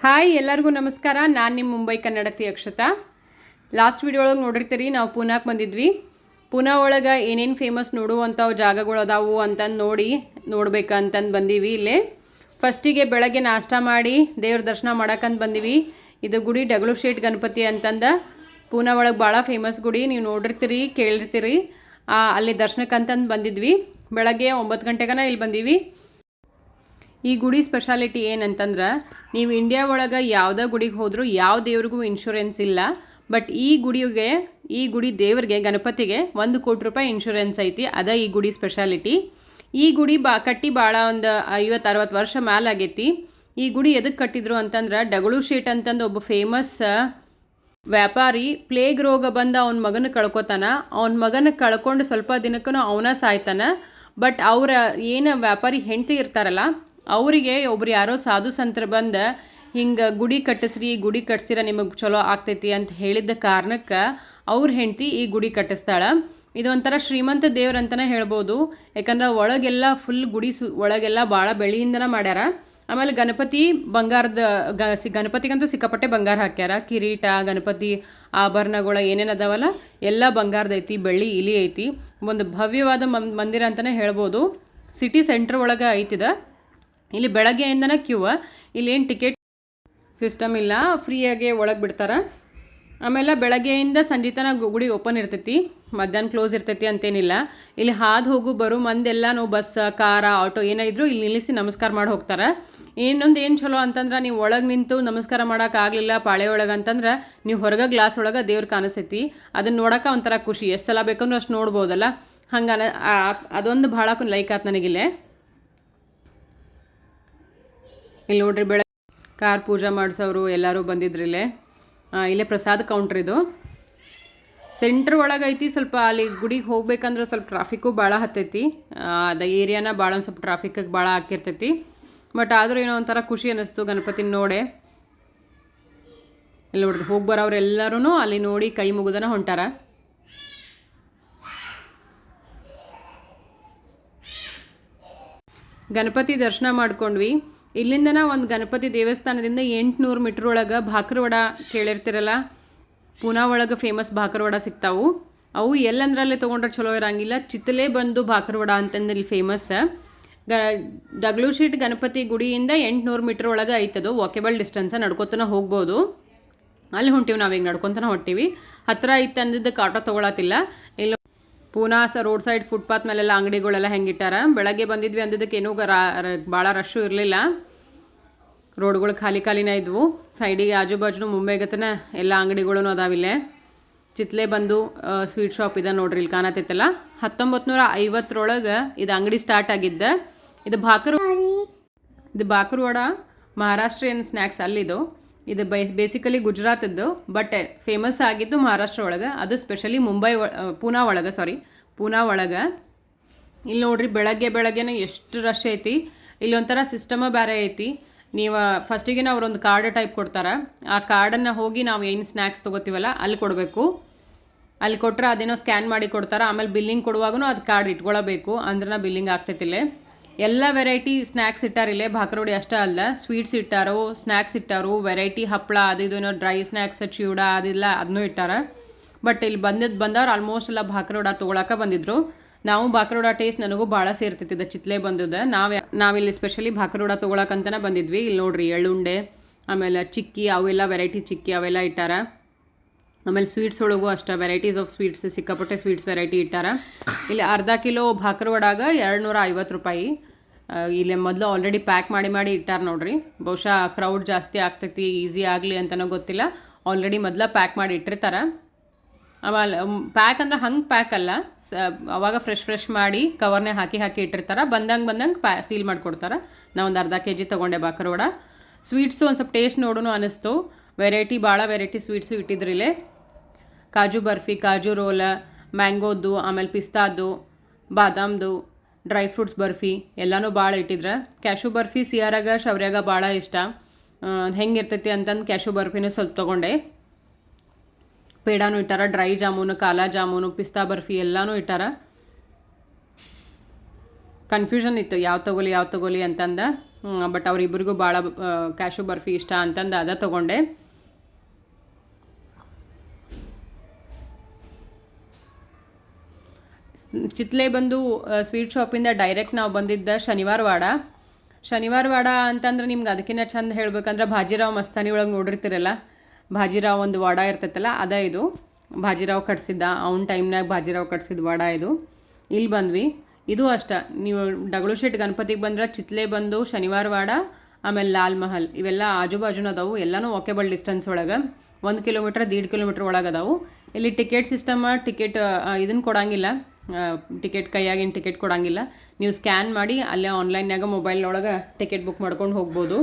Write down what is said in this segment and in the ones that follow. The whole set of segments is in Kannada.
ಹಾಯ್ ಎಲ್ಲರಿಗೂ ನಮಸ್ಕಾರ. ನಾನು ನಿಮ್ಮ ಮುಂಬೈ ಕನ್ನಡತಿ ಅಕ್ಷತಾ. ಲಾಸ್ಟ್ ವಿಡಿಯೋ ಒಳಗೆ ನೋಡಿರ್ತೀರಿ, ನಾವು ಪೂನಾಕ್ಕೆ ಬಂದಿದ್ವಿ. ಪೂನಾ ಒಳಗೆ ಏನೇನು ಫೇಮಸ್ ನೋಡುವಂಥವು ಜಾಗಗಳು ಅದಾವು ಅಂತಂದು ನೋಡ್ಬೇಕಂತಂದು ಬಂದೀವಿ. ಇಲ್ಲೇ ಫಸ್ಟಿಗೆ ಬೆಳಗ್ಗೆ ನಾಷ್ಟ ಮಾಡಿ ದೇವ್ರ ದರ್ಶನ ಮಾಡೋಕ್ಕಂತ ಬಂದೀವಿ. ಇದು ಗುಡಿ ಡಗಳು ಶೇಟ್ ಗಣಪತಿ ಅಂತಂದು ಪೂನಾ ಒಳಗೆ ಭಾಳ ಫೇಮಸ್ ಗುಡಿ. ನೀವು ನೋಡಿರ್ತೀರಿ, ಕೇಳಿರ್ತೀರಿ. ಅಲ್ಲಿ ದರ್ಶನಕ್ಕಂತಂದು ಬಂದಿದ್ವಿ. ಬೆಳಗ್ಗೆ 9 ಗಂಟೆಗನ ಇಲ್ಲಿ ಬಂದೀವಿ. ಈ ಗುಡಿ ಸ್ಪೆಷಾಲಿಟಿ ಏನಂತಂದ್ರೆ, ನೀವು ಇಂಡಿಯಾ ಒಳಗೆ ಯಾವುದೇ ಗುಡಿಗೆ ಹೋದರೂ ಯಾವ ದೇವ್ರಿಗೂ ಇನ್ಶೂರೆನ್ಸ್ ಇಲ್ಲ. ಬಟ್ ಈ ಗುಡಿ ದೇವ್ರಿಗೆ ಗಣಪತಿಗೆ 1 ಕೋಟಿ ರೂಪಾಯಿ ಇನ್ಶೂರೆನ್ಸ್ ಐತಿ. ಅದ ಈ ಗುಡಿ ಸ್ಪೆಷಾಲಿಟಿ. ಈ ಗುಡಿ ಕಟ್ಟಿ ಭಾಳ ಒಂದು 50-60 ವರ್ಷ ಮೇಲಾಗೈತಿ. ಈ ಗುಡಿ ಎದಕ್ಕೆ ಕಟ್ಟಿದ್ರು ಅಂತಂದ್ರೆ, ಡಗಳು ಶೇಟ್ ಅಂತಂದು ಒಬ್ಬ ಫೇಮಸ್ ವ್ಯಾಪಾರಿ ಪ್ಲೇಗ್ ರೋಗ ಬಂದು ಅವನ ಮಗನ ಕಳ್ಕೊತಾನ. ಅವನ ಮಗನ ಕಳ್ಕೊಂಡು ಸ್ವಲ್ಪ ದಿನಕ್ಕೂ ಅವನ ಸಾಯ್ತಾನ. ಬಟ್ ಅವ್ರ ಏನು ವ್ಯಾಪಾರಿ ಹೆಂಡತಿ ಇರ್ತಾರಲ್ಲ, ಅವರಿಗೆ ಒಬ್ರು ಯಾರೋ ಸಾಧು ಸಂತರು ಬಂದು ಹಿಂಗೆ ಗುಡಿ ಕಟ್ಟಿಸಿರ ನಿಮಗೆ ಚಲೋ ಆಗ್ತೈತಿ ಅಂತ ಹೇಳಿದ್ದ ಕಾರಣಕ್ಕೆ ಅವ್ರ ಹೆಂಡತಿ ಈ ಗುಡಿ ಕಟ್ಟಿಸ್ತಾಳೆ. ಇದು ಒಂಥರ ಶ್ರೀಮಂತ ದೇವ್ರಂತಲೇ ಹೇಳ್ಬೋದು. ಯಾಕಂದ್ರೆ ಒಳಗೆಲ್ಲ ಫುಲ್ ಗುಡಿ ಒಳಗೆಲ್ಲ ಭಾಳ ಬೆಳೆಯಿಂದನೇ ಮಾಡ್ಯಾರ. ಆಮೇಲೆ ಗಣಪತಿ ಗಣಪತಿಗಂತೂ ಸಿಕ್ಕಾಪಟ್ಟೆ ಬಂಗಾರ ಹಾಕ್ಯಾರ. ಕಿರೀಟ, ಗಣಪತಿ ಆಭರಣಗಳು ಏನೇನು ಅದಾವಲ್ಲ ಎಲ್ಲ ಬಂಗಾರದೈತಿ, ಬೆಳ್ಳಿ ಇಲಿ ಐತಿ. ಒಂದು ಭವ್ಯವಾದ ಮಂದಿರ ಅಂತಲೇ ಹೇಳ್ಬೋದು. ಸಿಟಿ ಸೆಂಟ್ರ್ ಒಳಗೆ ಐತಿದ. ಇಲ್ಲಿ ಬೆಳಗ್ಗೆಯಿಂದನೇ ಕ್ಯೂ. ಇಲ್ಲೇನು ಟಿಕೆಟ್ ಸಿಸ್ಟಮ್ ಇಲ್ಲ, ಫ್ರೀಯಾಗೆ ಒಳಗೆ ಬಿಡ್ತಾರೆ. ಆಮೇಲೆ ಬೆಳಗ್ಗೆಯಿಂದ ಸಂಜೆ ತನಕ ಗುಡಿ ಓಪನ್ ಇರ್ತೈತಿ, ಮಧ್ಯಾಹ್ನ ಕ್ಲೋಸ್ ಇರ್ತೈತಿ ಅಂತೇನಿಲ್ಲ. ಇಲ್ಲಿ ಹಾದು ಹೋಗು ಬರೋ ಮಂದೆಲ್ಲನೂ ಬಸ್, ಕಾರ, ಆಟೋ ಏನಾಯಿದ್ರು ಇಲ್ಲಿ ನಿಲ್ಲಿಸಿ ನಮಸ್ಕಾರ ಮಾಡಿ ಹೋಗ್ತಾರೆ. ಇನ್ನೊಂದು ಏನು ಚಲೋ ಅಂತಂದ್ರೆ, ನೀವು ಒಳಗೆ ನಿಂತು ನಮಸ್ಕಾರ ಮಾಡೋಕ್ಕಾಗಲಿಲ್ಲ ಪಾಳೆ ಒಳಗೆ ಅಂತಂದ್ರೆ, ನೀವು ಹೊರಗೆ ಗ್ಲಾಸ್ ಒಳಗೆ ದೇವ್ರು ಕಾಣಿಸ್ತೈತಿ. ಅದನ್ನು ನೋಡೋಕೆ ಒಂಥರ ಖುಷಿ. ಎಷ್ಟು ಸಲ ಬೇಕಂದ್ರೆ ಅಷ್ಟು ನೋಡ್ಬೋದಲ್ಲ. ಹಂಗೆ ಅದೊಂದು ಭಾಳ ಲೈಕ್ ಆಯ್ತು ನನಗಿಲ್ಲೇ. ಇಲ್ಲಿ ನೋಡ್ರಿ, ಬೆಳಗ್ಗೆ ಕಾರ್ ಪೂಜೆ ಮಾಡಿಸೋರು ಎಲ್ಲರೂ ಬಂದಿದ್ರಿಲ್ಲೇ. ಇಲ್ಲೇ ಪ್ರಸಾದ ಕೌಂಟ್ರ್ ಇದು. ಸೆಂಟ್ರ್ ಒಳಗೆ ಐತಿ. ಸ್ವಲ್ಪ ಅಲ್ಲಿ ಗುಡಿಗೆ ಹೋಗ್ಬೇಕಂದ್ರೆ ಸ್ವಲ್ಪ ಟ್ರಾಫಿಕ್ಕು ಭಾಳ ಹತ್ತೈತಿ. ಅದು ಏರಿಯಾನ ಭಾಳ ಒಂದು ಸ್ವಲ್ಪ ಟ್ರಾಫಿಕ್ಕಿಗೆ ಭಾಳ ಹಾಕಿರ್ತೈತಿ. ಬಟ್ ಆದರೂ ಏನೋ ಒಂಥರ ಖುಷಿ ಅನ್ನಿಸ್ತು ಗಣಪತಿನ ನೋಡೆ. ಇಲ್ಲಿ ನೋಡ್ರಿ, ಹೋಗಿ ಬರೋರು ಎಲ್ಲರೂ ಅಲ್ಲಿ ನೋಡಿ ಕೈ ಮುಗಿದನ ಹೊಂಟಾರ. ಗಣಪತಿ ದರ್ಶನ ಮಾಡ್ಕೊಂಡ್ವಿ. ಇಲ್ಲಿಂದನ ಒಂದು ಗಣಪತಿ ದೇವಸ್ಥಾನದಿಂದ 800 ಮೀಟ್ರ್ ಒಳಗೆ ಭಾಕರವಾಡ ಕೇಳಿರ್ತಿರಲ್ಲ, ಪೂನಾ ಒಳಗೆ ಫೇಮಸ್ ಭಾಕರವಾಡ ಸಿಗ್ತಾವು. ಅವು ಎಲ್ಲಂದ್ರಲ್ಲೇ ತೊಗೊಂಡ್ರೆ ಚಲೋ ಇರೋಂಗಿಲ್ಲ. ಚಿತ್ತಲೇ ಬಂದು ಭಾಕರವಾಡ ಅಂತಂದು ಇಲ್ಲಿ ಫೇಮಸ್. ಡಗಳು ಶೇಟ್ ಗಣಪತಿ ಗುಡಿಯಿಂದ 800 ಮೀಟ್ರ್ ಒಳಗೆ ಐತದು. ವಾಕೆಬಲ್ ಡಿಸ್ಟೆನ್ಸ, ನಡ್ಕೊತನ ಹೋಗ್ಬೋದು. ಅಲ್ಲಿ ಹೊಂಟೀವಿ, ನಾವು ಈಗ ನಡ್ಕೊತನ ಹೊಂಟೀವಿ. ಹತ್ತಿರ ಐತೆ ಅಂದಿದ್ದಕ್ಕೆ ಆಟೋ ತೊಗೊಳತ್ತಿಲ್ಲ. ಇಲ್ಲಿ ಪೂನಾ ರೋಡ್ ಸೈಡ್ ಫುಟ್ಪಾತ್ ಮೇಲೆಲ್ಲ ಅಂಗಡಿಗಳೆಲ್ಲ ಹೆಂಗಿಟ್ಟಾರ. ಬೆಳಗ್ಗೆ ಬಂದಿದ್ವಿ ಅಂದಿದ್ದಕ್ಕೆ ಏನೂ ಭಾಳ ರಶ್ಶು ಇರಲಿಲ್ಲ. ರೋಡ್ಗಳು ಖಾಲಿನೇ ಇದ್ವು. ಸೈಡಿಗೆ ಆಜು ಬಾಜು ಮುಂಬೈಗತನ ಎಲ್ಲ ಅಂಗಡಿಗಳೂ ಅದಾವಿಲ್ಲೇ. ಚಿತ್ಲೆ ಬಂದು ಸ್ವೀಟ್ ಶಾಪ್ ಇದೆ ನೋಡ್ರಿ, ಇಲ್ಲಿ ಕಾಣತೈತಲ್ಲ. 1950 ಇದು ಅಂಗಡಿ ಸ್ಟಾರ್ಟ್ ಆಗಿದ್ದ. ಇದು ಭಾಕರವಾಡ ಮಹಾರಾಷ್ಟ್ರೀಯನ್ ಸ್ನ್ಯಾಕ್ಸ್ ಅಲ್ಲಿದು. ಇದು ಬೇಸಿಕಲಿ ಗುಜರಾತದ್ದು, ಬಟ್ ಫೇಮಸ್ ಆಗಿದ್ದು ಮಹಾರಾಷ್ಟ್ರ ಒಳಗೆ. ಅದು ಸ್ಪೆಷಲಿ ಪೂನಾ ಒಳಗೆ. ಇಲ್ಲಿ ನೋಡ್ರಿ, ಬೆಳಗ್ಗೆನೇ ಎಷ್ಟು ರಶ್ ಐತಿ. ಇಲ್ಲಿ ಒಂಥರ ಸಿಸ್ಟಮ ಬೇರೆ ಐತಿ. ನೀವು ಫಸ್ಟಿಗೆ ಅವರೊಂದು ಕಾರ್ಡ್ ಟೈಪ್ ಕೊಡ್ತಾರೆ. ಆ ಕಾರ್ಡನ್ನು ಹೋಗಿ ನಾವು ಏನು ಸ್ನ್ಯಾಕ್ಸ್ ತೊಗೋತೀವಲ್ಲ ಅಲ್ಲಿ ಕೊಡಬೇಕು. ಅಲ್ಲಿ ಕೊಟ್ಟರೆ ಅದೇನೋ ಸ್ಕ್ಯಾನ್ ಮಾಡಿ ಕೊಡ್ತಾರೆ. ಆಮೇಲೆ ಬಿಲ್ಲಿಂಗ್ ಕೊಡುವಾಗೂ ಅದು ಕಾರ್ಡ್ ಇಟ್ಕೊಳ್ಳಬೇಕು, ಅಂದ್ರೆ ಬಿಲ್ಲಿಂಗ್ ಆಗ್ತೈತಿಲ್ಲೇ. ಎಲ್ಲ ವೆರೈಟಿ ಸ್ನ್ಯಾಕ್ಸ್ ಇಟ್ಟಾರಿಲ್ಲೇ. ಭಾಕರವಾಡಿ ಅಷ್ಟೇ ಅಲ್ಲ, ಸ್ವೀಟ್ಸ್ ಇಟ್ಟಾರು, ಸ್ನ್ಯಾಕ್ಸ್ ಇಟ್ಟಾರು, ವೆರೈಟಿ ಹಪ್ಪಳ, ಏನೋ ಡ್ರೈ ಸ್ನ್ಯಾಕ್ಸ್, ಚಿವಡ ಅದಿಲ್ಲ ಅದನ್ನೂ ಇಟ್ಟಾರ. ಬಟ್ ಇಲ್ಲಿ ಬಂದವ್ರು ಆಲ್ಮೋಸ್ಟ್ ಎಲ್ಲ ಭಾಕರವಾಡ ತೊಗೊಳಕ್ಕೆ ಬಂದಿದ್ರು. ನಾವು ಭಾಕರವಾಡ ಟೇಸ್ಟ್ ನನಗೂ ಭಾಳ ಸೇರ್ತಿದ್ದ ಚಿತ್ಲೆ ಬಂದಿದ್ದೆ. ನಾವಿಲ್ಲಿ ಸ್ಪೆಷಲಿ ಭಾಕರವಾಡ ತೊಗೊಳಕ್ಕಂತನೇ ಬಂದಿದ್ವಿ. ಇಲ್ಲಿ ನೋಡ್ರಿ, ಎಳ್ಳುಂಡೆ, ಆಮೇಲೆ ಚಿಕ್ಕಿ, ಅವೆಲ್ಲ ವೆರೈಟಿ ಚಿಕ್ಕಿ ಅವೆಲ್ಲ ಇಟ್ಟಾರ. ಆಮೇಲೆ ಸ್ವೀಟ್ಸ್ ಒಳಗೂ ಅಷ್ಟೇ ವೆರೈಟೀಸ್ ಆಫ್ ಸ್ವೀಟ್ಸ್, ಸಿಕ್ಕಾಪಟ್ಟೆ ಸ್ವೀಟ್ಸ್ ವೆರೈಟಿ ಇಟ್ಟಾರ. ಇಲ್ಲಿ ಅರ್ಧ ಕಿಲೋ ಭಾಕರವಾಡಾಗ 250 ರೂಪಾಯಿ. ಇಲ್ಲಿ ಮೊದಲು ಆಲ್ರೆಡಿ ಪ್ಯಾಕ್ ಮಾಡಿ ಇಟ್ಟಾರ ನೋಡ್ರಿ. ಬಹುಶಃ ಕ್ರೌಡ್ ಜಾಸ್ತಿ ಆಗ್ತೈತಿ, ಈಸಿ ಆಗಲಿ ಅಂತನೋ ಗೊತ್ತಿಲ್ಲ. ಆಲ್ರೆಡಿ ಮೊದಲ ಪ್ಯಾಕ್ ಮಾಡಿ ಇಟ್ಟಿರ್ತಾರೆ. ಆಮೇಲೆ ಪ್ಯಾಕ್ ಅಂದ್ರೆ ಹಂಗೆ ಪ್ಯಾಕ್ ಅಲ್ಲ, ಅವಾಗ ಫ್ರೆಶ್ ಮಾಡಿ ಕವರ್ನೇ ಹಾಕಿ ಇಟ್ಟಿರ್ತಾರೆ. ಬಂದಂಗೆ ಸೀಲ್ ಮಾಡಿಕೊಡ್ತಾರೆ. ನಾ ಒಂದು ಅರ್ಧ kg ತೊಗೊಂಡೆ ಭಾಕರವಾಡ. ಸ್ವೀಟ್ಸು ಒಂದು ಸ್ವಲ್ಪ ಟೇಸ್ಟ್ ನೋಡೋಣ ಅನ್ನಿಸ್ತು. ಭಾಳ ವೆರೈಟಿ ಸ್ವೀಟ್ಸು ಇಟ್ಟಿದ್ರಿಲ್ಲೇ. ಕಾಜು ಬರ್ಫಿ, ಕಾಜು ರೋಲ, ಮ್ಯಾಂಗೋದು, ಆಮೇಲೆ ಪಿಸ್ತಾದು, ಬಾದಾಮ್ದು, ಡ್ರೈ ಫ್ರೂಟ್ಸ್ ಬರ್ಫಿ ಎಲ್ಲನೂ ಭಾಳ ಇಟ್ಟಿದ್ರೆ. ಕ್ಯಾಶು ಬರ್ಫಿ ಸಿಯಾರಾಗ ಶೌರ್ಯಾಗ ಭಾಳ ಇಷ್ಟ. ಹೆಂಗಿರ್ತೈತಿ ಅಂತಂದು ಕ್ಯಾಶು ಬರ್ಫಿನೂ ಸ್ವಲ್ಪ ತೊಗೊಂಡೆ. ಪೇಡಾನು ಇಟ್ಟಾರ, ಡ್ರೈ ಜಾಮೂನು, ಕಾಲಾ ಜಾಮೂನು, ಪಿಸ್ತಾ ಬರ್ಫಿ ಎಲ್ಲನೂ ಇಟ್ಟಾರ. ಕನ್ಫ್ಯೂಷನ್ ಇತ್ತು ಯಾವ ತೊಗೊಲಿ ಅಂತಂದ. ಬಟ್ ಅವರಿಬ್ಬರಿಗೂ ಭಾಳ ಕ್ಯಾಶು ಬರ್ಫಿ ಇಷ್ಟ ಅಂತಂದು ಅದ ತೊಗೊಂಡೆ. ಚಿತ್ಲೆ ಬಂದು ಸ್ವೀಟ್ ಶಾಪಿಂದ ಡೈರೆಕ್ಟ್ ನಾವು ಬಂದಿದ್ದ ಶನಿವಾರ ವಾಡ ಅಂತಂದ್ರೆ ನಿಮ್ಗೆ ಅದಕ್ಕಿಂತ ಚಂದ ಹೇಳ್ಬೇಕಂದ್ರೆ ಭಾಜಿರಾವ್ ಮಸ್ತಾನಿ ಒಳಗೆ ನೋಡಿರ್ತೀರಲ್ಲ, ಭಾಜಿರಾವ್ ಒಂದು ವಾಡ ಇರ್ತೈತಲ್ಲ ಅದ ಇದು. ಭಾಜಿರಾವ್ ಕಟ್ಸಿದ್ದ ಅವ್ನ ಟೈಮ್ನಾಗ ಭಾಜಿರಾವ್ ಕಟ್ಸಿದ ವಾಡ ಇದು. ಇಲ್ಲಿ ಬಂದ್ವಿ. ಇದು ಅಷ್ಟ, ನೀವು ಡಗಳು ಶೆಟ್ ಗಣಪತಿಗೆ ಬಂದ್ರೆ ಚಿತ್ಲೆ ಬಂದು ಶನಿವಾರ ವಾಡ, ಆಮೇಲೆ ಲಾಲ್ ಮಹಲ್ ಇವೆಲ್ಲ ಆಜು ಬಾಜುನ ಅದಾವು. ಎಲ್ಲನೂ ವಾಕೆಬಲ್ ಡಿಸ್ಟೆನ್ಸ್ ಒಳಗೆ 1 ಕಿಲೋಮೀಟ್ರ್ 1.5 ಕಿಲೋಮೀಟ್ರ್ ಒಳಗೆ ಅದಾವು. ಇಲ್ಲಿ ಟಿಕೆಟ್ ಸಿಸ್ಟಮ್, ಟಿಕೆಟ್ ಇದನ್ನು ಕೊಡಂಗಿಲ್ಲ, ಟಿಕೆಟ್ ಕೈಯಾಗಿನ ಟಿಕೆಟ್ ಕೊಡಂಗಿಲ್ಲ. ನೀವು ಸ್ಕ್ಯಾನ್ ಮಾಡಿ ಅಲ್ಲೇ ಆನ್ಲೈನ್ಯಾಗ ಮೊಬೈಲ್ನೊಳಗೆ ಟಿಕೆಟ್ ಬುಕ್ ಮಾಡ್ಕೊಂಡು ಹೋಗ್ಬೋದು.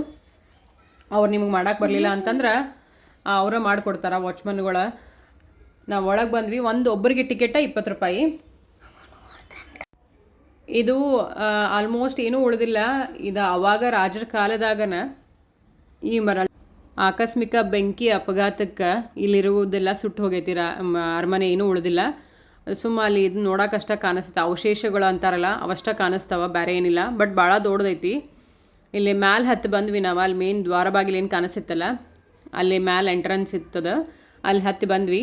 ಅವ್ರು ನಿಮಗೆ ಮಾಡೋಕೆ ಬರಲಿಲ್ಲ ಅಂತಂದ್ರೆ ಅವರೇ ಮಾಡಿಕೊಡ್ತಾರೆ ವಾಚ್ಮನ್ಗಳ. ನಾವು ಒಳಗೆ ಬಂದ್ವಿ. ಒಬ್ಬರಿಗೆ ಟಿಕೆಟ 20 ರೂಪಾಯಿ. ಇದು ಆಲ್ಮೋಸ್ಟ್ ಏನೂ ಉಳಿದಿಲ್ಲ. ಇದು ಅವಾಗ ರಾಜರ ಕಾಲದಾಗನ ಈ ಮರ ಆಕಸ್ಮಿಕ ಬೆಂಕಿ ಅಪಘಾತಕ್ಕೆ ಇಲ್ಲಿರುವುದೆಲ್ಲ ಸುಟ್ಟು ಹೋಗೈತಿ. ಅರಮನೆ ಏನೂ ಉಳಿದಿಲ್ಲ. ಸುಮ್ಮ ಅಲ್ಲಿ ಇದು ನೋಡೋಕಷ್ಟ ಕಾಣಿಸ್ತೈತೆ, ಅವಶೇಷಗಳು ಅಂತಾರಲ್ಲ ಅವಷ್ಟ ಕಾಣಿಸ್ತಾವ, ಬೇರೆ ಏನಿಲ್ಲ. ಬಟ್ ಭಾಳ ದೊಡ್ಡದೈತಿ. ಇಲ್ಲಿ ಮ್ಯಾಲೆ ಹತ್ತಿ ಬಂದ್ವಿ ನಾವು. ಅಲ್ಲಿ ಮೇನ್ ದ್ವಾರ ಬಾಗಿಲು ಏನು ಕಾಣಿಸ್ತೈತಲ್ಲ ಅಲ್ಲಿ ಮ್ಯಾಲೆ ಎಂಟ್ರೆನ್ಸ್ ಇರ್ತದ, ಅಲ್ಲಿ ಹತ್ತಿ ಬಂದ್ವಿ.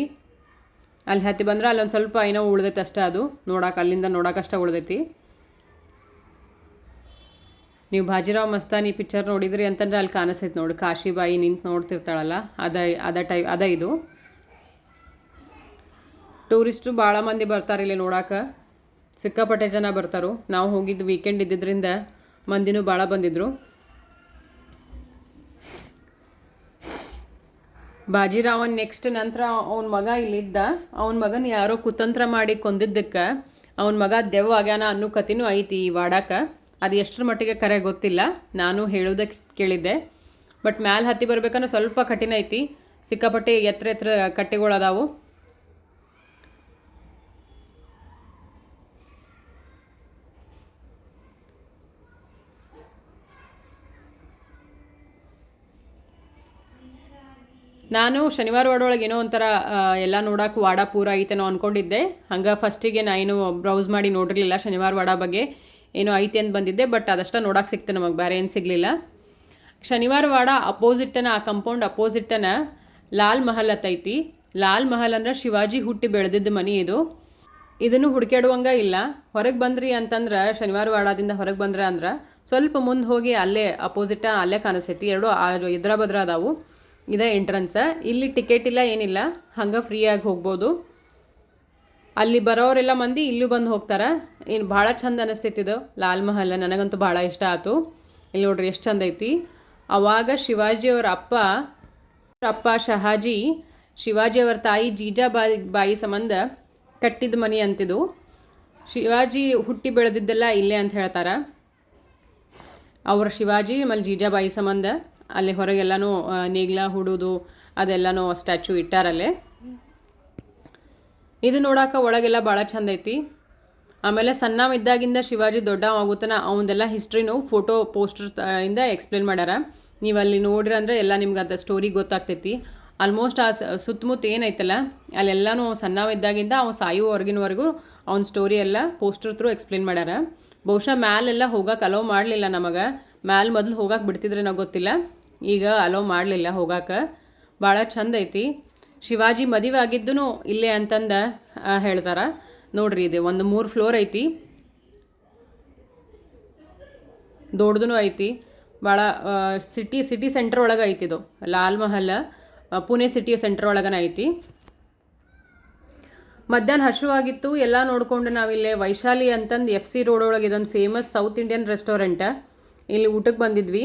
ಅಲ್ಲಿ ಹತ್ತಿ ಬಂದ್ರೆ ಅಲ್ಲೊಂದು ಸ್ವಲ್ಪ ಏನೋ ಉಳ್ದೈತೆ ಅಷ್ಟೇ. ಅದು ಅಲ್ಲಿಂದ ನೋಡೋಕಷ್ಟ ಉಳ್ದೈತಿ. ನೀವು ಭಾಜಿರಾವ್ ಮಸ್ತಾನಿ ಪಿಕ್ಚರ್ ನೋಡಿದ್ರಿ ಅಂತಂದ್ರೆ ಅಲ್ಲಿ ಕಾಣಿಸ್ತೈತೆ ನೋಡಿ, ಕಾಶಿಬಾಯಿ ನಿಂತು ನೋಡ್ತಿರ್ತಾಳಲ್ಲ ಅದ ಇದು. ಟೂರಿಸ್ಟು ಭಾಳ ಮಂದಿ ಬರ್ತಾರೆ ಇಲ್ಲಿ ನೋಡೋಕೆ, ಸಿಕ್ಕಾಪಟ್ಟೆ ಜನ ಬರ್ತಾರು. ನಾವು ಹೋಗಿದ್ದು ವೀಕೆಂಡ್ ಇದ್ದಿದ್ದರಿಂದ ಮಂದಿನೂ ಭಾಳ ಬಂದಿದ್ರು. ಬಾಜಿರಾವನ್ ನೆಕ್ಸ್ಟ್ ನಂತರ ಅವನ ಮಗ ಇಲ್ಲಿದ್ದ. ಅವನ ಮಗನ ಯಾರೋ ಕುತಂತ್ರ ಮಾಡಿ ಕೊಂದಿದ್ದಕ್ಕೆ ಅವನ ಮಗ ದೆವ್ವ ಆಗ್ಯಾನ ಅನ್ನೋ ಕಥೆನೂ ಐತಿ ಈ ವಾಡಕ್ಕೆ. ಅದು ಎಷ್ಟರ ಮಟ್ಟಿಗೆ ಕರೆ ಗೊತ್ತಿಲ್ಲ, ನಾನು ಹೇಳೋದಕ್ಕೆ ಕೇಳಿದ್ದೆ. ಬಟ್ ಮ್ಯಾಲೆ ಹತ್ತಿ ಬರ್ಬೇಕಂದ್ರೆ ಸ್ವಲ್ಪ ಕಠಿಣ ಐತಿ. ಸಿಕ್ಕಾಪಟ್ಟೆ ಎತ್ತರ ಕಟ್ಟೆಗಳು ಅದಾವು. ನಾನು ಶನಿವಾರ ವಾಡೊಳಗೆ ಏನೋ ಒಂಥರ ಎಲ್ಲ ನೋಡೋಕೆ ವಾಡ ಪೂರ ಐತೇನೋ ಅಂದ್ಕೊಂಡಿದ್ದೆ. ಹಂಗೆ ಫಸ್ಟಿಗೆ ನಾನು ಬ್ರೌಸ್ ಮಾಡಿ ನೋಡಿರಲಿಲ್ಲ ಶನಿವಾರ ವಾಡ ಬಗ್ಗೆ ಏನೋ ಐತಿ ಅಂತ ಬಂದಿದ್ದೆ. ಬಟ್ ಅದಷ್ಟ ನೋಡೋಕೆ ಸಿಕ್ತೆ ನಮಗೆ, ಬೇರೆ ಏನು ಸಿಗಲಿಲ್ಲ. ಶನಿವಾರ ವಾಡ ಅಪೋಸಿಟ್ಟನ, ಆ ಕಂಪೌಂಡ್ ಅಪೋಸಿಟ್ಟನ ಲಾಲ್ ಮಹಲ್ ಅತ್ತೈತಿ. ಲಾಲ್ ಮಹಲ್ ಅಂದ್ರೆ ಶಿವಾಜಿ ಹುಟ್ಟಿ ಬೆಳೆದಿದ್ದ ಮನೆ ಇದು. ಇದನ್ನು ಹುಡುಕಾಡುವಂಗೆ ಇಲ್ಲ. ಹೊರಗೆ ಬಂದ್ರಿ ಅಂತಂದ್ರೆ ಶನಿವಾರ ವಾಡದಿಂದ ಹೊರಗೆ ಬಂದ್ರೆ ಅಂದ್ರೆ ಸ್ವಲ್ಪ ಮುಂದೆ ಹೋಗಿ ಅಲ್ಲೇ ಅಪೋಸಿಟ ಅಲ್ಲೇ ಕಾಣಿಸ್ತೈತಿ. ಎರಡು ಎದ್ರ ಬದ್ರ ಅದಾವು. ಇದೇ ಎಂಟ್ರೆನ್ಸ್. ಇಲ್ಲಿ ಟಿಕೆಟ್ ಇಲ್ಲ, ಏನಿಲ್ಲ, ಹಂಗೆ ಫ್ರೀಯಾಗಿ ಹೋಗ್ಬೋದು. ಅಲ್ಲಿ ಬರೋರೆಲ್ಲ ಮಂದಿ ಇಲ್ಲೂ ಬಂದು ಹೋಗ್ತಾರೆ. ಏನು ಭಾಳ ಚಂದ ಅನಿಸ್ತೈತಿದು ಲಾಲ್ ಮಹಲ್. ನನಗಂತೂ ಭಾಳ ಇಷ್ಟ ಆಯಿತು. ಇಲ್ಲಿ ನೋಡ್ರಿ ಎಷ್ಟು ಚಂದ ಐತಿ. ಅವಾಗ ಶಿವಾಜಿಯವರ ಅಪ್ಪ ಶಹಾಜಿ ಶಿವಾಜಿಯವರ ತಾಯಿ ಜೀಜಾಬಾಯಿ ಸಂಬಂಧ ಕಟ್ಟಿದ ಮನೆ ಅಂತಿದ್ದು. ಶಿವಾಜಿ ಹುಟ್ಟಿ ಬೆಳೆದಿದ್ದೆಲ್ಲ ಇಲ್ಲೇ ಅಂತ ಹೇಳ್ತಾರೆ. ಅವ್ರ ಶಿವಾಜಿ ಆಮೇಲೆ ಜೀಜಾಬಾಯಿ ಸಂಬಂಧ ಅಲ್ಲಿ ಹೊರಗೆಲ್ಲನೂ ನೇಗ್ಲ ಹುಡುದು ಅದೆಲ್ಲನೂ ಸ್ಟ್ಯಾಚು ಇಟ್ಟಾರಲ್ಲೇ. ಇದು ನೋಡೋಕೆ ಒಳಗೆಲ್ಲ ಭಾಳ ಚಂದ ಐತಿ. ಆಮೇಲೆ ಸಣ್ಣವಿದ್ದಾಗಿಂದ ಶಿವಾಜಿ ದೊಡ್ಡ ಆಗುತ್ತಾನ ಅವನದೆಲ್ಲ ಹಿಸ್ಟ್ರಿನೂ ಫೋಟೋ ಪೋಸ್ಟರ್ ಇಂದ ಎಕ್ಸ್ಪ್ಲೇನ್ ಮಾಡ್ಯಾರ. ನೀವು ಅಲ್ಲಿ ನೋಡ್ರಿ ಅಂದರೆ ಎಲ್ಲ ನಿಮ್ಗೆ ಅದು ಸ್ಟೋರಿ ಗೊತ್ತಾಗ್ತೈತಿ. ಆಲ್ಮೋಸ್ಟ್ ಆ ಸುತ್ತಮುತ್ತ ಏನೈತಲ್ಲ ಅಲ್ಲೆಲ್ಲನೂ ಸಣ್ಣವಿದ್ದಾಗಿಂದ ಅವ್ನು ಸಾಯುವವರೆಗಿನವರೆಗೂ ಅವ್ನ ಸ್ಟೋರಿ ಎಲ್ಲ ಪೋಸ್ಟರ್ ಥ್ರೂ ಎಕ್ಸ್ಪ್ಲೇನ್ ಮಾಡ್ಯಾರ. ಬಹುಶಃ ಮ್ಯಾಲೆಲ್ಲ ಹೋಗೋಕೆ ಅಲೋ ಮಾಡಲಿಲ್ಲ ನಮಗೆ. ಮ್ಯಾಲೆ ಮೊದಲು ಹೋಗೋಕೆ ಬಿಡ್ತಿದ್ರೆ ನಾವು ಗೊತ್ತಿಲ್ಲ, ಈಗ ಅಲೋ ಮಾಡಲಿಲ್ಲ ಹೋಗೋಕೆ. ಭಾಳ ಚಂದ ಐತಿ. ಶಿವಾಜಿ ಮದುವೆ ಆಗಿದ್ದೂ ಇಲ್ಲೇ ಅಂತಂದು ಹೇಳ್ತಾರೆ. ನೋಡ್ರಿ ಇದೆ ಒಂದು 3 ಫ್ಲೋರ್ ಐತಿ, ದೊಡ್ಡದೂ ಐತಿ ಭಾಳ. ಸಿಟಿ ಸೆಂಟ್ರ್ ಒಳಗೆ ಐತಿದು ಲಾಲ್ ಮಹಲ್. ಪುಣೆ ಸಿಟಿ ಸೆಂಟ್ರ್ ಒಳಗನ ಐತಿ. ಮಧ್ಯಾಹ್ನ ಹಸುವಾಗಿತ್ತು. ಎಲ್ಲ ನೋಡ್ಕೊಂಡು ನಾವಿಲ್ಲೇ ವೈಶಾಲಿ ಅಂತಂದು FC ರೋಡ್ ಒಳಗೆ ಇದೊಂದು ಫೇಮಸ್ ಸೌತ್ ಇಂಡಿಯನ್ ರೆಸ್ಟೋರೆಂಟ್. ಇಲ್ಲಿ ಊಟಕ್ಕೆ ಬಂದಿದ್ವಿ.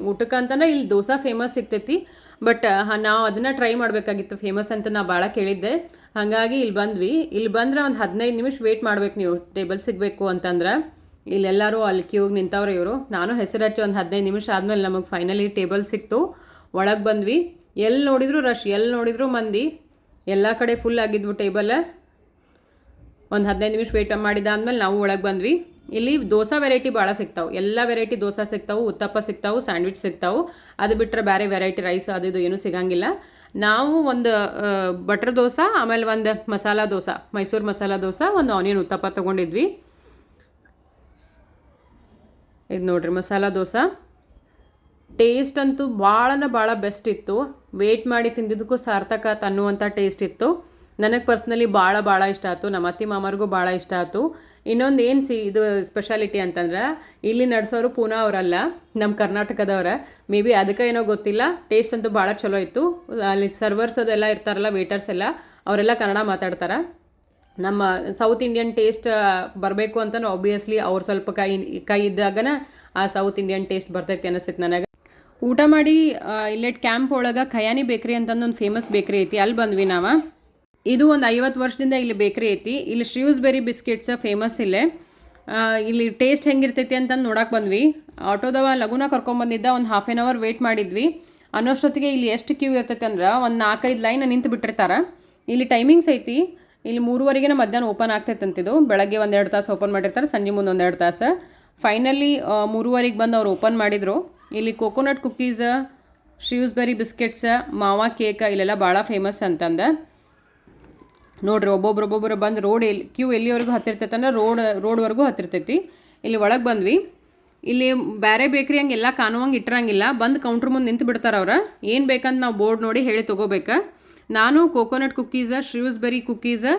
ಊಟಕ್ಕೆ ಅಂತಂದ್ರೆ ಇಲ್ಲಿ ದೋಸೆ ಫೇಮಸ್ ಸಿಗ್ತೈತಿ. ಬಟ್ ನಾವು ಅದನ್ನು ಟ್ರೈ ಮಾಡಬೇಕಾಗಿತ್ತು, ಫೇಮಸ್ ಅಂತ ನಾ ಭಾಳ ಕೇಳಿದ್ದೆ. ಹಾಗಾಗಿ ಇಲ್ಲಿ ಬಂದ್ವಿ. ಇಲ್ಲಿ ಬಂದ್ರೆ ಒಂದು 15 ನಿಮಿಷ ವೇಟ್ ಮಾಡ್ಬೇಕು ನೀವು ಟೇಬಲ್ ಸಿಗಬೇಕು ಅಂತಂದ್ರೆ. ಇಲ್ಲೆಲ್ಲರೂ ಅಲ್ಲಿ ಕ್ಯೂಗೆ ನಿಂತವ್ರೆ ಇವರು. ನಾನು ಹೆಸರು ಹಚ್ಚಿ ಒಂದು 15 ನಿಮಿಷ ಆದಮೇಲೆ ನಮಗೆ ಫೈನಲಿ ಟೇಬಲ್ ಸಿಕ್ತು. ಒಳಗೆ ಬಂದ್ವಿ. ಎಲ್ಲಿ ನೋಡಿದ್ರು ರಶ್, ಎಲ್ಲಿ ನೋಡಿದ್ರು ಮಂದಿ. ಎಲ್ಲ ಕಡೆ ಫುಲ್ ಆಗಿದ್ವು ಟೇಬಲ್. ಒಂದು 15 ನಿಮಿಷ ವೇಟ್ ಮಾಡಿದಾದ್ಮೇಲೆ ನಾವು ಒಳಗೆ ಬಂದ್ವಿ. ಇಲ್ಲಿ ದೋಸೆ ವೆರೈಟಿ ಭಾಳ ಸಿಗ್ತಾವೆ. ಎಲ್ಲ ವೆರೈಟಿ ದೋಸೆ ಸಿಗ್ತಾವೆ, ಉತ್ತಪ್ಪ ಸಿಗ್ತಾವೆ, ಸ್ಯಾಂಡ್ವಿಚ್ ಸಿಗ್ತಾವೆ. ಅದು ಬಿಟ್ಟರೆ ಬೇರೆ ವೆರೈಟಿ ರೈಸ್ ಅದು ಇದು ಏನೂ ಸಿಗಂಗಿಲ್ಲ. ನಾವು ಒಂದು ಬಟರ್ ದೋಸೆ, ಆಮೇಲೆ ಒಂದು ಮಸಾಲ ದೋಸೆ, ಮೈಸೂರು ಮಸಾಲ ದೋಸೆ, ಒಂದು ಆನಿಯನ್ ಉತ್ತಪ್ಪ ತೊಗೊಂಡಿದ್ವಿ. ಇದು ನೋಡ್ರಿ ಮಸಾಲ ದೋಸೆ. ಟೇಸ್ಟ್ ಅಂತೂ ಭಾಳ ಬೆಸ್ಟ್ ಇತ್ತು. ವೇಟ್ ಮಾಡಿ ತಿಂದಿದ್ದಕ್ಕೂ ಸಾರ್ಥಕ ಅನ್ನುವಂಥ ಟೇಸ್ಟ್ ಇತ್ತು. ನನಗೆ ಪರ್ಸ್ನಲಿ ಭಾಳ ಇಷ್ಟ ಆಯ್ತು. ನಮ್ಮ ಅತ್ತೆ ಮಾಮರಿಗೂ ಭಾಳ ಇಷ್ಟ ಆಯ್ತು. ಇನ್ನೊಂದು ಏನು ಇದು ಸ್ಪೆಷಾಲಿಟಿ ಅಂತಂದ್ರೆ ಇಲ್ಲಿ ನಡೆಸೋರು ಪೂನಾ ಅವರಲ್ಲ, ನಮ್ಮ ಕರ್ನಾಟಕದವ್ರ. ಮೇ ಬಿ ಅದಕ್ಕೆ ಏನೋ ಗೊತ್ತಿಲ್ಲ, ಟೇಸ್ಟ್ ಅಂತೂ ಭಾಳ ಚಲೋ ಇತ್ತು. ಅಲ್ಲಿ ಸರ್ವರ್ಸ್ ಅದೆಲ್ಲ ಇರ್ತಾರಲ್ಲ, ವೇಟರ್ಸ್ ಎಲ್ಲ, ಅವರೆಲ್ಲ ಕನ್ನಡ ಮಾತಾಡ್ತಾರೆ. ನಮ್ಮ ಸೌತ್ ಇಂಡಿಯನ್ ಟೇಸ್ಟ್ ಬರಬೇಕು ಅಂತ ಆಬ್ವಿಯಸ್ಲಿ ಅವ್ರು ಸ್ವಲ್ಪ ಕೈ ಇದ್ದಾಗನ ಆ ಸೌತ್ ಇಂಡಿಯನ್ ಟೇಸ್ಟ್ ಬರ್ತೈತಿ ಅನಿಸ್ತೈತೆ ನನಗೆ. ಊಟ ಮಾಡಿ ಇಲ್ಲೆಟ್ ಕ್ಯಾಂಪ್ ಒಳಗೆ ಖಯಾನಿ ಬೇಕ್ರಿ ಅಂತಂದು ಒಂದು ಫೇಮಸ್ ಬೇಕ್ರಿ ಐತಿ, ಅಲ್ಲಿ ಬಂದ್ವಿ ನಾವು. ಇದು ಒಂದು 50 ವರ್ಷದಿಂದ ಇಲ್ಲಿ ಬೇಕ್ರಿ ಐತಿ. ಇಲ್ಲಿ ಶ್ರೀವ್ಸ್ಬೆರಿ ಬಿಸ್ಕೆಟ್ಸ್ ಫೇಮಸ್ ಇಲ್ಲೇ. ಇಲ್ಲಿ ಟೇಸ್ಟ್ ಹೆಂಗಿರ್ತೈತಿ ಅಂತಂದು ನೋಡಕ್ಕೆ ಬಂದ್ವಿ. ಆಟೋದವ ಲಗುನ ಕರ್ಕೊಂಬಂದಿದ್ದ, ಒಂದು ½ an hour ವೇಟ್ ಮಾಡಿದ್ವಿ. ಅನ್ನೋಷ್ಟೊತ್ತಿಗೆ ಇಲ್ಲಿ ಎಷ್ಟು ಕ್ಯೂ ಇರ್ತೈತಿ ಅಂದ್ರೆ ಒಂದು 4-5 ಲೈನ್ ನಿಂತು ಬಿಟ್ಟಿರ್ತಾರೆ. ಇಲ್ಲಿ ಟೈಮಿಂಗ್ಸ್ ಐತಿ. ಇಲ್ಲಿ 3:30ಗೆ ಮಧ್ಯಾಹ್ನ ಓಪನ್ ಆಗ್ತೈತಂತಿದು. ಬೆಳಗ್ಗೆ 1-2 ತಾಸು ಓಪನ್ ಮಾಡಿರ್ತಾರೆ, ಸಂಜೆ ಮುಂದೆ 1-2 ತಾಸು. ಫೈನಲಿ 3:30ಗೆ ಬಂದು ಅವ್ರು ಓಪನ್ ಮಾಡಿದರು. ಇಲ್ಲಿ ಕೋಕೋನಟ್ ಕುಕ್ಕೀಸ್, ಶ್ರೀವ್ಸ್ಬೆರಿ ಬಿಸ್ಕೆಟ್ಸ್, ಮಾವಾ ಕೇಕ್ ಇಲ್ಲೆಲ್ಲ ಭಾಳ ಫೇಮಸ್ ಅಂತಂದು ನೋಡ್ರಿ. ಒಬ್ಬೊಬ್ರು ಬಂದು ಕ್ಯೂ ಎಲ್ಲಿವರೆಗೂ ಹತ್ತಿರ್ತೈತೆ ಅಂದ್ರೆ ರೋಡ್ವರೆಗೂ ಹತ್ತಿರ್ತೈತಿ. ಇಲ್ಲಿ ಒಳಗೆ ಬಂದ್ವಿ. ಇಲ್ಲಿ ಬೇರೆ ಬೇಕ್ರಿ ಹಂಗೆ ಎಲ್ಲ ಕಾಣುವಂಗೆ ಇಟ್ಟಿರಂಗಿಲ್ಲ. ಬಂದು ಕೌಂಟ್ರ್ ಮುಂದೆ ನಿಂತು ಬಿಡ್ತಾರೆ ಅವ್ರು. ಏನು ಬೇಕಂತ ನಾವು ಬೋರ್ಡ್ ನೋಡಿ ಹೇಳಿ ತೊಗೋಬೇಕು. ನಾನು ಕೋಕೋನಟ್ ಕುಕ್ಕೀಸ್, ಶ್ರೀವ್ಸ್ಬೆರಿ ಕುಕ್ಕೀಸ್,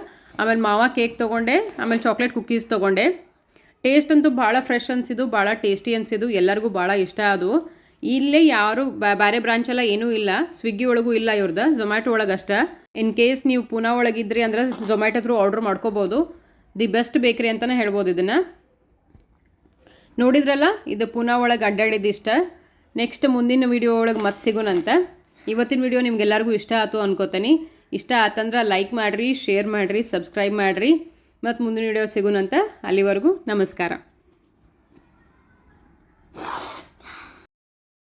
ಆಮೇಲೆ ಮಾವಾ ಕೇಕ್ ತೊಗೊಂಡೆ, ಆಮೇಲೆ ಚಾಕ್ಲೇಟ್ ಕುಕ್ಕೀಸ್ ತೊಗೊಂಡೆ. ಟೇಸ್ಟ್ ಅಂತೂ ಭಾಳ ಫ್ರೆಶ್ ಅನಿಸಿದ್ದು, ಭಾಳ ಟೇಸ್ಟಿ ಅನಿಸಿದ್ದು, ಎಲ್ಲರಿಗೂ ಭಾಳ ಇಷ್ಟ ಆದವು. ಇಲ್ಲೇ ಯಾರು ಬೇರೆ ಬ್ರಾಂಚೆಲ್ಲ ಏನೂ ಇಲ್ಲ. ಸ್ವಿಗ್ಗಿ ಒಳಗೂ ಇಲ್ಲ ಇವ್ರದ್ದು, ಝೊಮ್ಯಾಟೊ ಒಳಗೆ ಅಷ್ಟೇ. ಇನ್ ಕೇಸ್ ನೀವು ಪೂನಾ ಒಳಗಿದ್ರಿ ಅಂದ್ರೆ ಝೊಮ್ಯಾಟೊ ಥ್ರೂ ಆರ್ಡ್ರ್ ಮಾಡ್ಕೋಬೋದು. ದಿ ಬೆಸ್ಟ್ ಬೇಕ್ರಿ ಅಂತಲೇ ಹೇಳ್ಬೋದು ಇದನ್ನು. ನೋಡಿದ್ರಲ್ಲ, ಇದು ಪೂನಾ ಒಳಗೆ ಅಡ್ಡಾಡಿದ್ದು ಇಷ್ಟ. ನೆಕ್ಸ್ಟ್ ಮುಂದಿನ ವೀಡಿಯೋ ಒಳಗೆ ಮತ್ತೆ ಸಿಗೋಣಂತ. ಇವತ್ತಿನ ವಿಡಿಯೋ ನಿಮ್ಗೆಲ್ಲರಿಗೂ ಇಷ್ಟ ಆಯ್ತು ಅನ್ಕೋತೀನಿ. ಇಷ್ಟ ಆತಂದ್ರೆ ಲೈಕ್ ಮಾಡಿರಿ, ಶೇರ್ ಮಾಡಿರಿ, ಸಬ್ಸ್ಕ್ರೈಬ್ ಮಾಡಿರಿ. ಮತ್ತು ಮುಂದಿನ ವಿಡಿಯೋ ಸಿಗೋಣಂತ. ಅಲ್ಲಿವರೆಗೂ ನಮಸ್ಕಾರ.